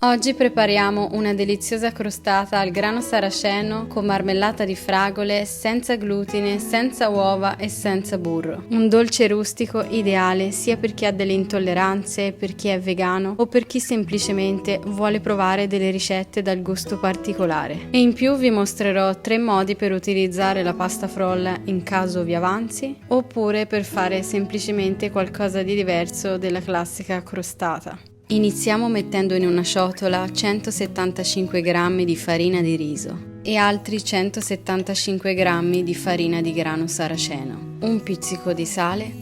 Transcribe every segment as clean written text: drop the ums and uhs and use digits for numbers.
Oggi prepariamo una deliziosa crostata al grano saraceno con marmellata di fragole, senza glutine, senza uova e senza burro. Un dolce rustico ideale sia per chi ha delle intolleranze, per chi è vegano o per chi semplicemente vuole provare delle ricette dal gusto particolare. E in più vi mostrerò 3 modi per utilizzare la pasta frolla in caso vi avanzi, oppure per fare semplicemente qualcosa di diverso della classica crostata. Iniziamo mettendo in una ciotola 175 g di farina di riso e altri 175 g di farina di grano saraceno, un pizzico di sale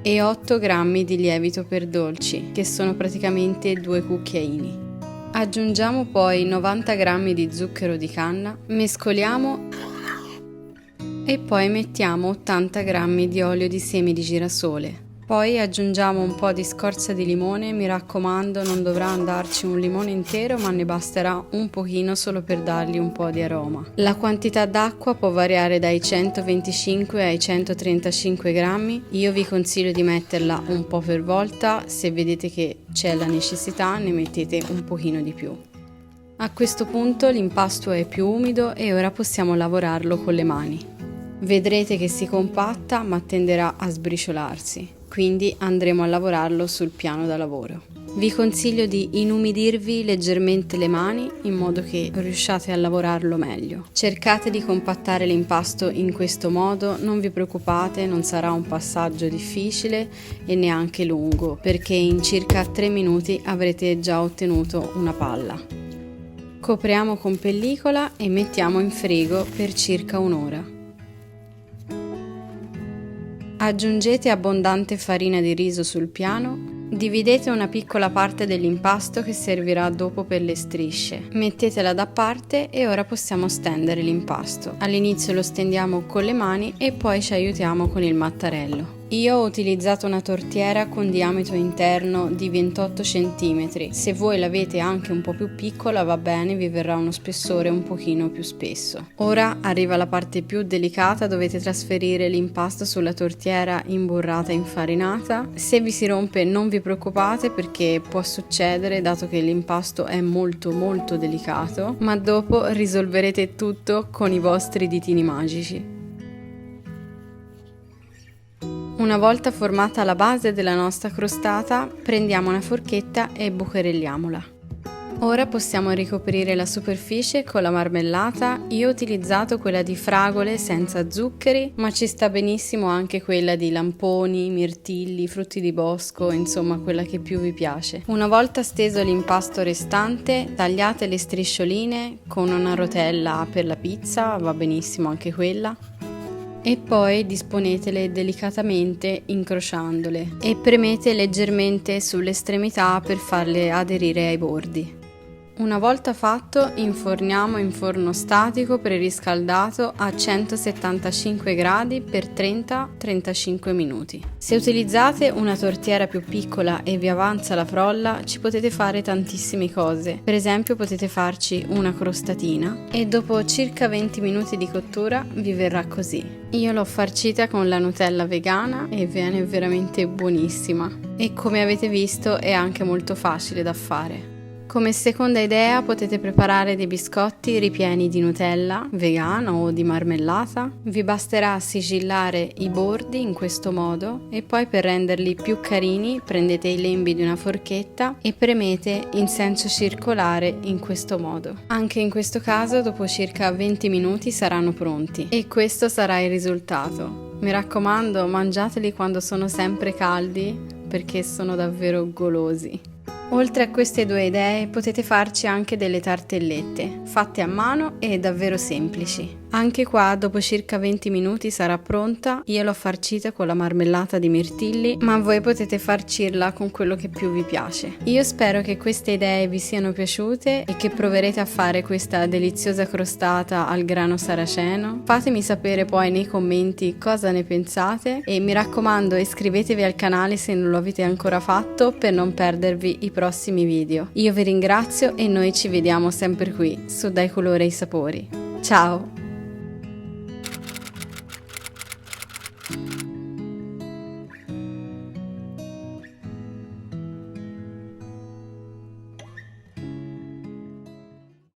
e 8 g di lievito per dolci, che sono praticamente 2 cucchiaini. Aggiungiamo poi 90 g di zucchero di canna, mescoliamo e poi mettiamo 80 g di olio di semi di girasole. Poi aggiungiamo un po' di scorza di limone, mi raccomando non dovrà andarci un limone intero, ma ne basterà un pochino solo per dargli un po' di aroma. La quantità d'acqua può variare dai 125 ai 135 grammi, io vi consiglio di metterla un po' per volta, se vedete che c'è la necessità ne mettete un pochino di più. A questo punto l'impasto è più umido e ora possiamo lavorarlo con le mani. Vedrete che si compatta ma tenderà a sbriciolarsi. Quindi andremo a lavorarlo sul piano da lavoro. Vi consiglio di inumidirvi leggermente le mani in modo che riusciate a lavorarlo meglio. Cercate di compattare l'impasto in questo modo, non vi preoccupate, non sarà un passaggio difficile e neanche lungo, perché in circa 3 minuti avrete già ottenuto una palla. Copriamo con pellicola e mettiamo in frigo per circa un'ora. Aggiungete abbondante farina di riso sul piano, dividete una piccola parte dell'impasto che servirà dopo per le strisce, mettetela da parte e ora possiamo stendere l'impasto. All'inizio lo stendiamo con le mani e poi ci aiutiamo con il mattarello. Io ho utilizzato una tortiera con diametro interno di 28 cm, se voi l'avete anche un po' più piccola va bene, vi verrà uno spessore un pochino più spesso. Ora arriva la parte più delicata, dovete trasferire l'impasto sulla tortiera imburrata e infarinata. Se vi si rompe non vi preoccupate perché può succedere dato che l'impasto è molto delicato, ma dopo risolverete tutto con i vostri ditini magici. Una volta formata la base della nostra crostata, prendiamo una forchetta e bucherelliamola. Ora possiamo ricoprire la superficie con la marmellata. Io ho utilizzato quella di fragole senza zuccheri, ma ci sta benissimo anche quella di lamponi, mirtilli, frutti di bosco, insomma quella che più vi piace. Una volta steso l'impasto restante, tagliate le striscioline con una rotella per la pizza, va benissimo anche quella. E poi disponetele delicatamente incrociandole e premete leggermente sulle estremità per farle aderire ai bordi. Una volta fatto inforniamo in forno statico preriscaldato a 175 gradi per 30-35 minuti. Se utilizzate una tortiera più piccola e vi avanza la frolla ci potete fare tantissime cose, per esempio potete farci una crostatina e dopo circa 20 minuti di cottura vi verrà così. Io l'ho farcita con la Nutella vegana e viene veramente buonissima e come avete visto è anche molto facile da fare. Come seconda idea potete preparare dei biscotti ripieni di Nutella vegana o di marmellata. Vi basterà sigillare i bordi in questo modo e poi per renderli più carini prendete i lembi di una forchetta e premete in senso circolare in questo modo. Anche in questo caso dopo circa 20 minuti saranno pronti e questo sarà il risultato. Mi raccomando, mangiateli quando sono sempre caldi perché sono davvero golosi. Oltre a queste 2 idee potete farci anche delle tartellette, fatte a mano e davvero semplici. Anche qua dopo circa 20 minuti sarà pronta, io l'ho farcita con la marmellata di mirtilli, ma voi potete farcirla con quello che più vi piace. Io spero che queste idee vi siano piaciute e che proverete a fare questa deliziosa crostata al grano saraceno. Fatemi sapere poi nei commenti cosa ne pensate e mi raccomando iscrivetevi al canale se non lo avete ancora fatto per non perdervi i prossimi video. Io vi ringrazio e noi ci vediamo sempre qui su Dai Colore ai Sapori. Ciao!